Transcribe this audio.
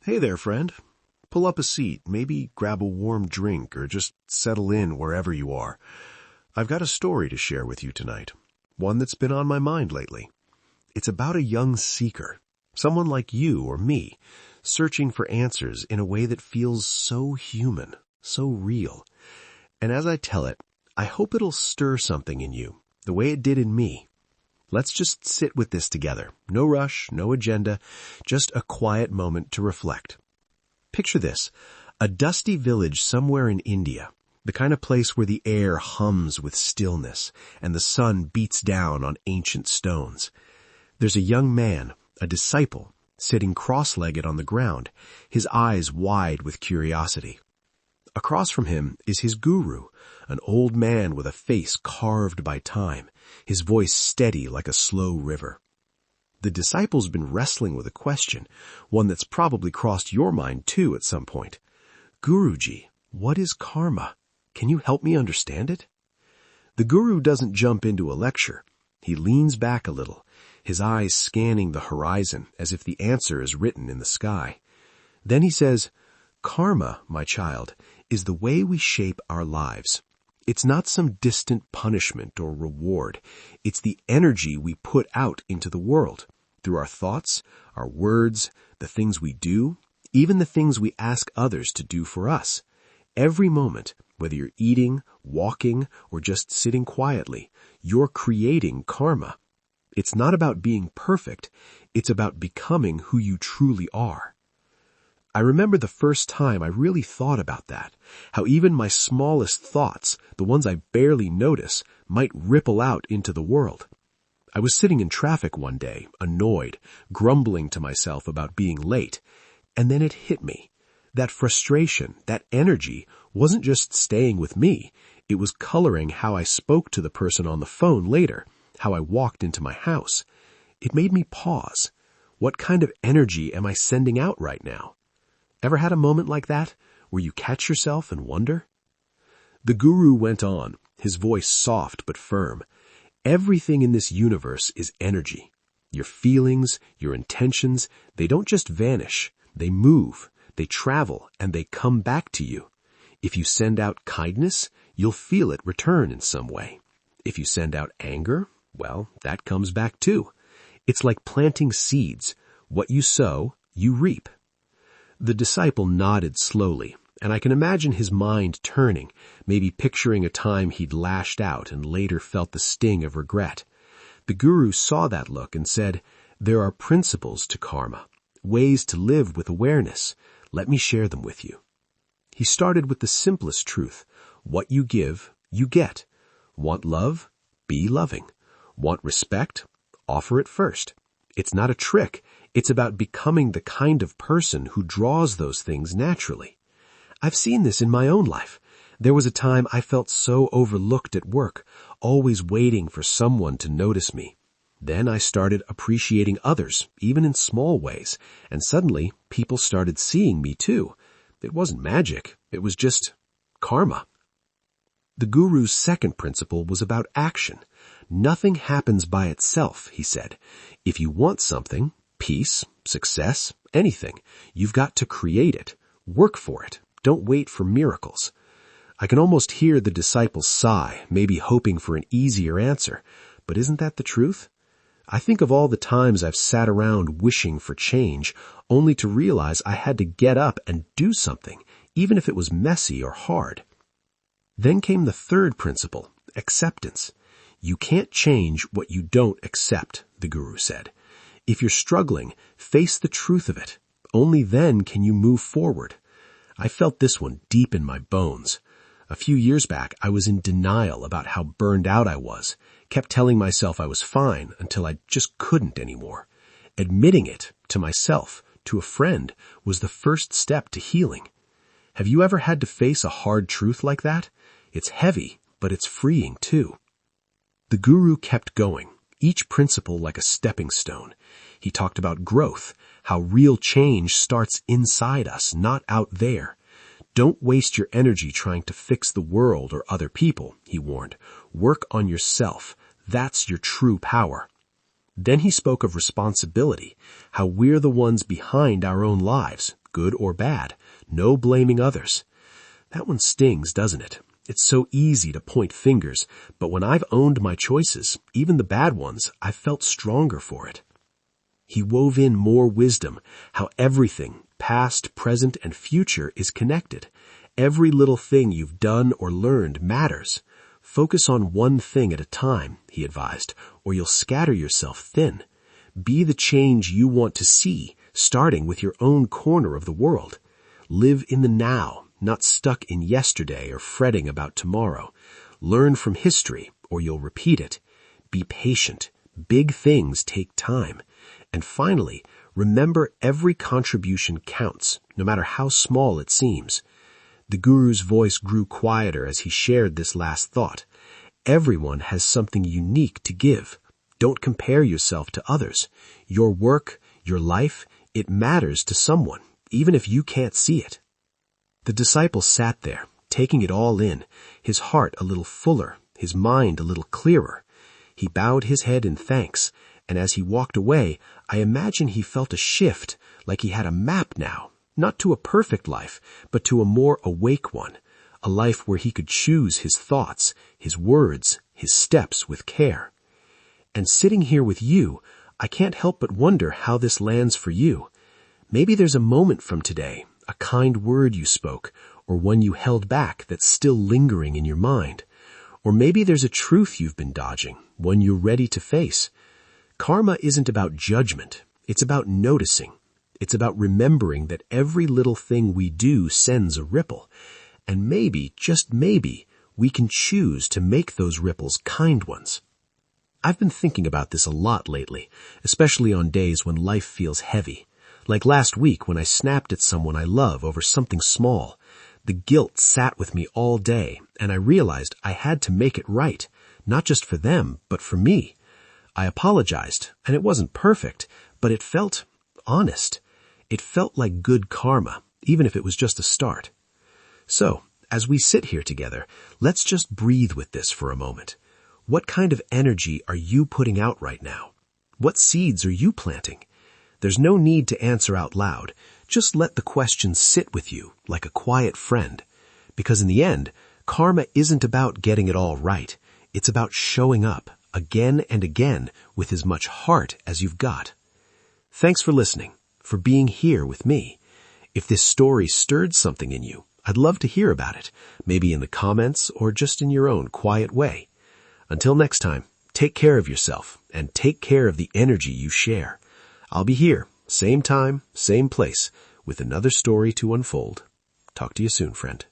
Hey there, friend. Pull up a seat, maybe grab a warm drink, or just settle in wherever you are. I've got a story to share with you tonight, one that's been on my mind lately. It's about a young seeker, someone like you or me, searching for answers in a way that feels so human, so real. And as I tell it, I hope it'll stir something in you, the way it did in me. Let's just sit with this together. No rush, no agenda, just a quiet moment to reflect. Picture this, a dusty village somewhere in India, the kind of place where the air hums with stillness and the sun beats down on ancient stones. There's a young man, a disciple, sitting cross-legged on the ground, his eyes wide with curiosity. Across from him is his guru, an old man with a face carved by time, his voice steady like a slow river. The disciple's been wrestling with a question, one that's probably crossed your mind too at some point. Guruji, what is karma? Can you help me understand it? The guru doesn't jump into a lecture. He leans back a little, his eyes scanning the horizon as if the answer is written in the sky. Then he says, "Karma, my child, is the way we shape our lives. It's not some distant punishment or reward. It's the energy we put out into the world, through our thoughts, our words, the things we do, even the things we ask others to do for us. Every moment, whether you're eating, walking, or just sitting quietly, you're creating karma. It's not about being perfect. It's about becoming who you truly are." I remember the first time I really thought about that, how even my smallest thoughts, the ones I barely notice, might ripple out into the world. I was sitting in traffic one day, annoyed, grumbling to myself about being late, and then it hit me. That frustration, that energy, wasn't just staying with me, it was coloring how I spoke to the person on the phone later, how I walked into my house. It made me pause. What kind of energy am I sending out right now? Ever had a moment like that, where you catch yourself and wonder? The guru went on, his voice soft but firm. Everything in this universe is energy. Your feelings, your intentions, they don't just vanish. They move, they travel, and they come back to you. If you send out kindness, you'll feel it return in some way. If you send out anger, well, that comes back too. It's like planting seeds. What you sow, you reap. The disciple nodded slowly, and I can imagine his mind turning, maybe picturing a time he'd lashed out and later felt the sting of regret. The guru saw that look and said, "There are principles to karma, ways to live with awareness. Let me share them with you." He started with the simplest truth. What you give, you get. Want love? Be loving. Want respect? Offer it first. It's not a trick. It's about becoming the kind of person who draws those things naturally. I've seen this in my own life. There was a time I felt so overlooked at work, always waiting for someone to notice me. Then I started appreciating others, even in small ways, and suddenly people started seeing me too. It wasn't magic. It was just karma. The guru's second principle was about action. Nothing happens by itself, he said. If you want something, peace, success, anything, you've got to create it. Work for it. Don't wait for miracles. I can almost hear the disciple sigh, maybe hoping for an easier answer. But isn't that the truth? I think of all the times I've sat around wishing for change, only to realize I had to get up and do something, even if it was messy or hard. Then came the third principle, acceptance. You can't change what you don't accept, the guru said. If you're struggling, face the truth of it. Only then can you move forward. I felt this one deep in my bones. A few years back, I was in denial about how burned out I was, kept telling myself I was fine until I just couldn't anymore. Admitting it to myself, to a friend, was the first step to healing. Have you ever had to face a hard truth like that? It's heavy, but it's freeing too. The guru kept going, each principle like a stepping stone. He talked about growth, how real change starts inside us, not out there. Don't waste your energy trying to fix the world or other people, he warned. Work on yourself. That's your true power. Then he spoke of responsibility, how we're the ones behind our own lives, good or bad, no blaming others. That one stings, doesn't it? It's so easy to point fingers, but when I've owned my choices, even the bad ones, I've felt stronger for it. He wove in more wisdom, how everything, past, present, and future, is connected. Every little thing you've done or learned matters. Focus on one thing at a time, he advised, or you'll scatter yourself thin. Be the change you want to see, starting with your own corner of the world. Live in the now, not stuck in yesterday or fretting about tomorrow. Learn from history, or you'll repeat it. Be patient. Big things take time. And finally, remember every contribution counts, no matter how small it seems. The Guru's voice grew quieter as he shared this last thought. Everyone has something unique to give. Don't compare yourself to others. Your work, your life, it matters to someone, even if you can't see it. The disciple sat there, taking it all in, his heart a little fuller, his mind a little clearer. He bowed his head in thanks, and as he walked away, I imagine he felt a shift, like he had a map now, not to a perfect life, but to a more awake one, a life where he could choose his thoughts, his words, his steps with care. And sitting here with you, I can't help but wonder how this lands for you. Maybe there's a moment from today, a kind word you spoke, or one you held back that's still lingering in your mind. Or maybe there's a truth you've been dodging, one you're ready to face. Karma isn't about judgment. It's about noticing. It's about remembering that every little thing we do sends a ripple. And maybe, just maybe, we can choose to make those ripples kind ones. I've been thinking about this a lot lately, especially on days when life feels heavy. Like last week when I snapped at someone I love over something small. The guilt sat with me all day, and I realized I had to make it right, not just for them, but for me. I apologized, and it wasn't perfect, but it felt honest. It felt like good karma, even if it was just a start. So, as we sit here together, let's just breathe with this for a moment. What kind of energy are you putting out right now? What seeds are you planting? There's no need to answer out loud. Just let the question sit with you like a quiet friend. Because in the end, karma isn't about getting it all right. It's about showing up again and again with as much heart as you've got. Thanks for listening, for being here with me. If this story stirred something in you, I'd love to hear about it, maybe in the comments or just in your own quiet way. Until next time, take care of yourself and take care of the energy you share. I'll be here, same time, same place, with another story to unfold. Talk to you soon, friend.